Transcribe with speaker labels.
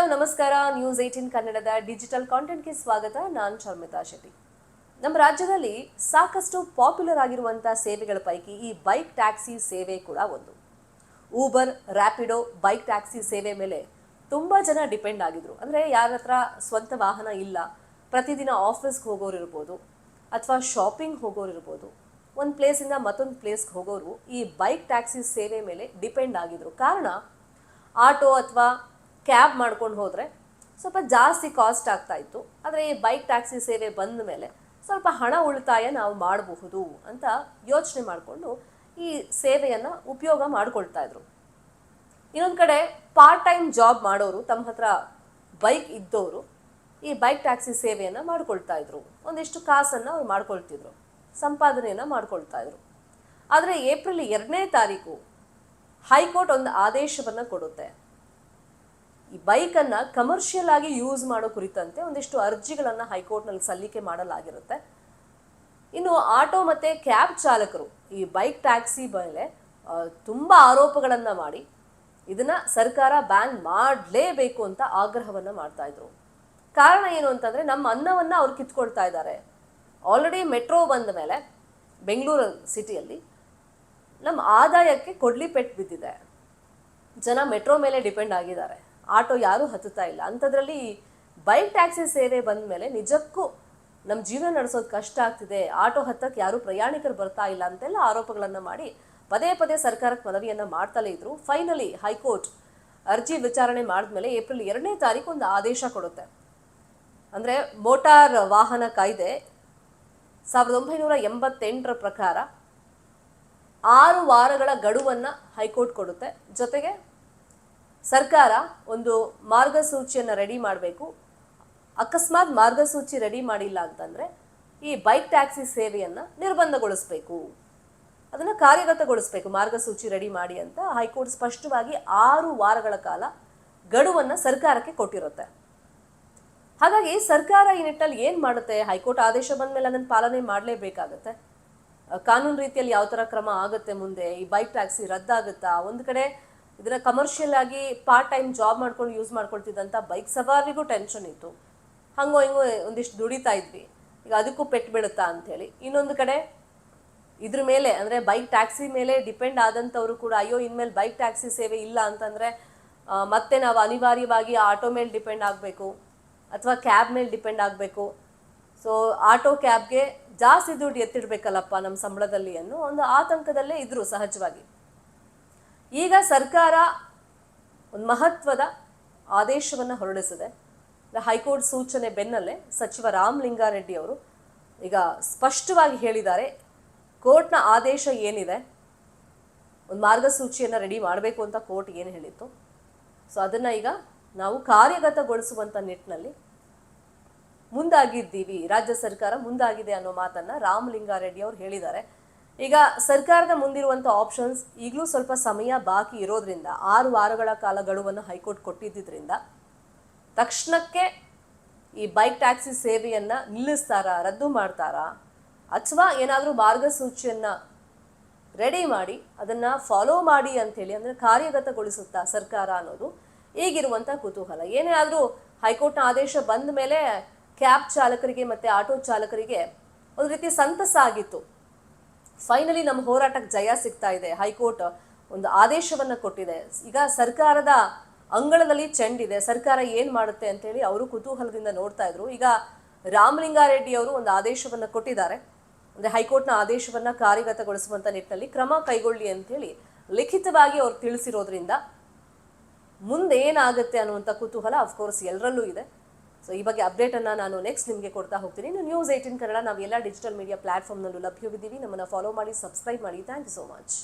Speaker 1: Hello ನಮಸ್ಕಾರ. News 18 ಕನ್ನಡದ digital ಕಾಂಟೆಂಟ್ಗೆ ಸ್ವಾಗತ. ನಾನು ಶರ್ಮಿತಾ ಶೆಟ್ಟಿ. ನಮ್ಮ ರಾಜ್ಯದಲ್ಲಿ ಸಾಕಷ್ಟು ಪಾಪ್ಯುಲರ್ ಆಗಿರುವಂತಹ ಸೇವೆಗಳ ಪೈಕಿ ಈ ಬೈಕ್ ಟ್ಯಾಕ್ಸಿ ಸೇವೆ ಕೂಡ ಒಂದು. ಊಬರ್, ರ್ಯಾಪಿಡೋ, ಬೈಕ್ ಟ್ಯಾಕ್ಸಿ ಸೇವೆ ಮೇಲೆ ತುಂಬ ಜನ ಡಿಪೆಂಡ್ ಆಗಿದ್ರು. ಅಂದರೆ ಯಾರ ಹತ್ರ ಸ್ವಂತ ವಾಹನ ಇಲ್ಲ, ಪ್ರತಿದಿನ ಆಫೀಸ್ಗೆ ಹೋಗೋರು ಇರ್ಬೋದು ಅಥವಾ ಶಾಪಿಂಗ್ ಹೋಗೋರು ಇರ್ಬೋದು, ಒಂದು ಪ್ಲೇಸಿಂದ ಮತ್ತೊಂದು ಪ್ಲೇಸ್ಗೆ ಹೋಗೋರು ಈ ಬೈಕ್ ಟ್ಯಾಕ್ಸಿ ಸೇವೆ ಮೇಲೆ ಡಿಪೆಂಡ್ ಆಗಿದ್ರು. ಕಾರಣ, ಆಟೋ ಅಥವಾ ಕ್ಯಾಬ್ ಮಾಡ್ಕೊಂಡು ಹೋದರೆ ಸ್ವಲ್ಪ ಜಾಸ್ತಿ ಕಾಸ್ಟ್ ಆಗ್ತಾ ಇತ್ತು. ಆದರೆ ಈ ಬೈಕ್ ಟ್ಯಾಕ್ಸಿ ಸೇವೆ ಬಂದ ಮೇಲೆ ಸ್ವಲ್ಪ ಹಣ ಉಳಿತಾಯ ನಾವು ಮಾಡಬಹುದು ಅಂತ ಯೋಚನೆ ಮಾಡಿಕೊಂಡು ಈ ಸೇವೆಯನ್ನು ಉಪಯೋಗ ಮಾಡ್ಕೊಳ್ತಾ ಇದ್ರು. ಇನ್ನೊಂದು ಕಡೆ ಪಾರ್ಟ್ ಟೈಮ್ ಜಾಬ್ ಮಾಡೋರು, ತಮ್ಮ ಹತ್ರ ಬೈಕ್ ಇದ್ದವರು ಈ ಬೈಕ್ ಟ್ಯಾಕ್ಸಿ ಸೇವೆಯನ್ನು ಮಾಡ್ಕೊಳ್ತಾ ಇದ್ರು. ಒಂದಿಷ್ಟು ಕಾಸನ್ನು ಅವ್ರು ಮಾಡ್ಕೊಳ್ತಿದ್ರು, ಸಂಪಾದನೆಯನ್ನು ಮಾಡ್ಕೊಳ್ತಾ ಇದ್ರು. ಆದರೆ ಏಪ್ರಿಲ್ 2ನೇ ತಾರೀಕು ಹೈಕೋರ್ಟ್ ಒಂದು ಆದೇಶವನ್ನು ಕೊಡುತ್ತೆ. ಈ ಬೈಕನ್ನು ಕಮರ್ಷಿಯಲ್ ಆಗಿ ಯೂಸ್ ಮಾಡೋ ಕುರಿತಂತೆ ಒಂದಿಷ್ಟು ಅರ್ಜಿಗಳನ್ನು ಹೈಕೋರ್ಟ್ನಲ್ಲಿ ಸಲ್ಲಿಕೆ ಮಾಡಲಾಗಿರುತ್ತೆ. ಇನ್ನು ಆಟೋ ಮತ್ತು ಕ್ಯಾಬ್ ಚಾಲಕರು ಈ ಬೈಕ್ ಟ್ಯಾಕ್ಸಿ ಮೇಲೆ ತುಂಬ ಆರೋಪಗಳನ್ನು ಮಾಡಿ ಇದನ್ನು ಸರ್ಕಾರ ಬ್ಯಾನ್ ಮಾಡಲೇಬೇಕು ಅಂತ ಆಗ್ರಹವನ್ನು ಮಾಡ್ತಾ ಇದ್ರು. ಕಾರಣ ಏನು ಅಂತಂದರೆ, ನಮ್ಮ ಅನ್ನವನ್ನು ಅವ್ರು ಕಿತ್ಕೊಳ್ತಾ ಇದ್ದಾರೆ. ಆಲ್ರೆಡಿ ಮೆಟ್ರೋ ಬಂದ ಮೇಲೆ ಬೆಂಗಳೂರು ಸಿಟಿಯಲ್ಲಿ ನಮ್ಮ ಆದಾಯಕ್ಕೆ ಕೊಡ್ಲಿ ಪೆಟ್ಟು ಬಿದ್ದಿದೆ. ಜನ ಮೆಟ್ರೋ ಮೇಲೆ ಡಿಪೆಂಡ್ ಆಗಿದ್ದಾರೆ, ಆಟೋ ಯಾರೂ ಹತ್ತುತ್ತಾ ಇಲ್ಲ. ಅಂಥದ್ರಲ್ಲಿ ಬೈಕ್ ಟ್ಯಾಕ್ಸಿ ಸೇವೆ ಬಂದ ಮೇಲೆ ನಿಜಕ್ಕೂ ನಮ್ಮ ಜೀವನ ನಡೆಸೋದು ಕಷ್ಟ ಆಗ್ತಿದೆ, ಆಟೋ ಹತ್ತಕ್ಕೆ ಯಾರೂ ಪ್ರಯಾಣಿಕರು ಬರ್ತಾ ಇಲ್ಲ ಅಂತೆಲ್ಲ ಆರೋಪಗಳನ್ನು ಮಾಡಿ ಪದೇ ಪದೇ ಸರ್ಕಾರಕ್ಕೆ ಮನವಿಯನ್ನು ಮಾಡ್ತಲೇ ಇದ್ರು. ಫೈನಲಿ ಹೈಕೋರ್ಟ್ ಅರ್ಜಿ ವಿಚಾರಣೆ ಮಾಡಿದ್ಮೇಲೆ ಏಪ್ರಿಲ್ 2ನೇ ತಾರೀಕು ಒಂದು ಆದೇಶ ಕೊಡುತ್ತೆ. ಅಂದರೆ ಮೋಟಾರ್ ವಾಹನ ಕಾಯ್ದೆ 1988 ಪ್ರಕಾರ 6 ವಾರಗಳ ಗಡುವನ್ನು ಹೈಕೋರ್ಟ್ ಕೊಡುತ್ತೆ. ಜೊತೆಗೆ ಸರ್ಕಾರ ಒಂದು ಮಾರ್ಗಸೂಚಿಯನ್ನು ರೆಡಿ ಮಾಡಬೇಕು. ಅಕಸ್ಮಾತ್ ಮಾರ್ಗಸೂಚಿ ರೆಡಿ ಮಾಡಿಲ್ಲ ಅಂತಂದರೆ ಈ ಬೈಕ್ ಟ್ಯಾಕ್ಸಿ ಸೇವೆಯನ್ನು ನಿರ್ಬಂಧಗೊಳಿಸಬೇಕು, ಅದನ್ನು ಕಾರ್ಯಗತಗೊಳಿಸಬೇಕು, ಮಾರ್ಗಸೂಚಿ ರೆಡಿ ಮಾಡಿ ಅಂತ ಹೈಕೋರ್ಟ್ ಸ್ಪಷ್ಟವಾಗಿ 6 ವಾರಗಳ ಕಾಲ ಗಡುವನ್ನು ಸರ್ಕಾರಕ್ಕೆ ಕೊಟ್ಟಿರುತ್ತೆ. ಹಾಗಾಗಿ ಸರ್ಕಾರ ಈ ನಿಟ್ಟಲ್ಲಿ ಏನು ಮಾಡುತ್ತೆ? ಹೈಕೋರ್ಟ್ ಆದೇಶ ಬಂದ ಮೇಲೆ ಅದನ್ನು ಪಾಲನೆ ಮಾಡಲೇಬೇಕಾಗತ್ತೆ. ಕಾನೂನು ರೀತಿಯಲ್ಲಿ ಯಾವ ಥರ ಕ್ರಮ ಆಗುತ್ತೆ ಮುಂದೆ? ಈ ಬೈಕ್ ಟ್ಯಾಕ್ಸಿ ರದ್ದಾಗುತ್ತಾ? ಒಂದು ಕಡೆ ಇದನ್ನು ಕಮರ್ಷಿಯಲ್ ಆಗಿ ಪಾರ್ಟ್ ಟೈಮ್ ಜಾಬ್ ಮಾಡ್ಕೊಂಡು ಯೂಸ್ ಮಾಡ್ಕೊಳ್ತಿದ್ದಂಥ ಬೈಕ್ ಸವಾರಿಗೂ ಟೆನ್ಷನ್ ಇತ್ತು, ಹಂಗೋ ಹಿಂಗೋ ಒಂದಿಷ್ಟು ದುಡಿತಾ ಇದ್ವಿ, ಈಗ ಅದಕ್ಕೂ ಪೆಟ್ಟು ಬೀಳುತ್ತಾ ಅಂಥೇಳಿ. ಇನ್ನೊಂದು ಕಡೆ ಇದ್ರ ಮೇಲೆ ಅಂದರೆ ಬೈಕ್ ಟ್ಯಾಕ್ಸಿ ಮೇಲೆ ಡಿಪೆಂಡ್ ಆದಂಥವರು ಕೂಡ ಅಯ್ಯೋ ಇನ್ಮೇಲೆ ಬೈಕ್ ಟ್ಯಾಕ್ಸಿ ಸೇವೆ ಇಲ್ಲ ಅಂತಂದರೆ ಮತ್ತೆ ನಾವು ಅನಿವಾರ್ಯವಾಗಿ ಆಟೋ ಮೇಲೆ ಡಿಪೆಂಡ್ ಆಗಬೇಕು ಅಥವಾ ಕ್ಯಾಬ್ ಮೇಲೆ ಡಿಪೆಂಡ್ ಆಗಬೇಕು, ಸೊ ಆಟೋ ಕ್ಯಾಬ್ಗೆ ಜಾಸ್ತಿ ದುಡ್ಡು ಎತ್ತಿಡಬೇಕಲ್ಲಪ್ಪ ನಮ್ಮ ಸಂಬಳದಲ್ಲಿ ಅನ್ನೋ ಒಂದು ಆತಂಕದಲ್ಲೇ ಇದ್ದರು ಸಹಜವಾಗಿ. ಈಗ ಸರ್ಕಾರ ಒಂದು ಮಹತ್ವದ ಆದೇಶವನ್ನು ಹೊರಡಿಸಿದೆ. ಹೈಕೋರ್ಟ್ ಸೂಚನೆ ಬೆನ್ನಲ್ಲೇ ಸಚಿವ ರಾಮಲಿಂಗಾರೆಡ್ಡಿ ಅವರು ಈಗ ಸ್ಪಷ್ಟವಾಗಿ ಹೇಳಿದ್ದಾರೆ, ಕೋರ್ಟ್ನ ಆದೇಶ ಏನಿದೆ, ಒಂದು ಮಾರ್ಗಸೂಚಿಯನ್ನು ರೆಡಿ ಮಾಡಬೇಕು ಅಂತ ಕೋರ್ಟ್ ಏನು ಹೇಳಿತ್ತು, ಸೊ ಅದನ್ನು ಈಗ ನಾವು ಕಾರ್ಯಗತಗೊಳಿಸುವಂಥ ನಿಟ್ಟಿನಲ್ಲಿ ಮುಂದಾಗಿದ್ದೀವಿ, ರಾಜ್ಯ ಸರ್ಕಾರ ಮುಂದಾಗಿದೆ ಅನ್ನೋ ಮಾತನ್ನು ರಾಮಲಿಂಗಾರೆಡ್ಡಿ ಅವರು ಹೇಳಿದ್ದಾರೆ. ಈಗ ಸರ್ಕಾರದ ಮುಂದಿರುವಂಥ ಆಪ್ಷನ್ಸ್ ಈಗಲೂ ಸ್ವಲ್ಪ ಸಮಯ ಬಾಕಿ ಇರೋದ್ರಿಂದ 6 ವಾರಗಳ ಕಾಲ ಗಡುವನ್ನು ಹೈಕೋರ್ಟ್ ಕೊಟ್ಟಿದ್ದರಿಂದ ತಕ್ಷಣಕ್ಕೆ ಈ ಬೈಕ್ ಟ್ಯಾಕ್ಸಿ ಸೇವೆಯನ್ನು ನಿಲ್ಲಿಸ್ತಾರಾ, ರದ್ದು ಮಾಡ್ತಾರಾ, ಅಥವಾ ಏನಾದರೂ ಮಾರ್ಗಸೂಚಿಯನ್ನು ರೆಡಿ ಮಾಡಿ ಅದನ್ನು ಫಾಲೋ ಮಾಡಿ ಅಂಥೇಳಿ ಅಂದರೆ ಕಾರ್ಯಗತಗೊಳಿಸುತ್ತಾ ಸರ್ಕಾರ ಅನ್ನೋದು ಈಗಿರುವಂಥ ಕುತೂಹಲ. ಏನೇ ಆದರೂ ಹೈಕೋರ್ಟ್ನ ಆದೇಶ ಬಂದ ಮೇಲೆ ಕ್ಯಾಬ್ ಚಾಲಕರಿಗೆ ಮತ್ತು ಆಟೋ ಚಾಲಕರಿಗೆ ಒಂದು ರೀತಿ ಸಂತಸ ಆಗಿತ್ತು. ಫೈನಲಿ ನಮ್ಮ ಹೋರಾಟಕ್ಕೆ ಜಯ ಸಿಗ್ತಾ ಇದೆ, ಹೈಕೋರ್ಟ್ ಒಂದು ಆದೇಶವನ್ನು ಕೊಟ್ಟಿದೆ, ಈಗ ಸರ್ಕಾರದ ಅಂಗಳದಲ್ಲಿ ಚೆಂಡಿದೆ, ಸರ್ಕಾರ ಏನು ಮಾಡುತ್ತೆ ಅಂತೇಳಿ ಅವರು ಕುತೂಹಲದಿಂದ ನೋಡ್ತಾ ಇದ್ರು. ಈಗ ರಾಮಲಿಂಗಾರೆಡ್ಡಿ ಅವರು ಒಂದು ಆದೇಶವನ್ನು ಕೊಟ್ಟಿದ್ದಾರೆ, ಅಂದರೆ ಹೈಕೋರ್ಟ್ನ ಆದೇಶವನ್ನು ಕಾರ್ಯಗತಗೊಳಿಸುವಂಥ ನಿಟ್ಟಿನಲ್ಲಿ ಕ್ರಮ ಕೈಗೊಳ್ಳಿ ಅಂಥೇಳಿ ಲಿಖಿತವಾಗಿ ಅವ್ರು ತಿಳಿಸಿರೋದ್ರಿಂದ ಮುಂದೆ ಏನಾಗುತ್ತೆ ಅನ್ನುವಂಥ ಕುತೂಹಲ ಅಫ್ಕೋರ್ಸ್ ಎಲ್ಲರಲ್ಲೂ ಇದೆ. ಸೊ ಈ ಬಗ್ಗೆ ಅಪ್ಡೇಟನ್ನು ನಾನು ನೆಕ್ಸ್ಟ್ ನಿಮಗೆ ಕೊಡ್ತಾ ಹೋಗ್ತೀನಿ. ನ್ಯೂಸ್ 18 ಕನ್ನಡ ನಾವು ಎಲ್ಲ ಡಿಜಿಟಲ್ ಮೀಡಿಯಾ ಪ್ಲಾಟ್ಫಾರ್ಮ್ನಲ್ಲೂ ಲಭ್ಯವಿದ್ದೀವಿ. ನಮ್ಮನ್ನು ಫಾಲೋ ಮಾಡಿ, ಸಬ್ಸ್ಕ್ರೈಬ್ ಮಾಡಿ. Thank you so much.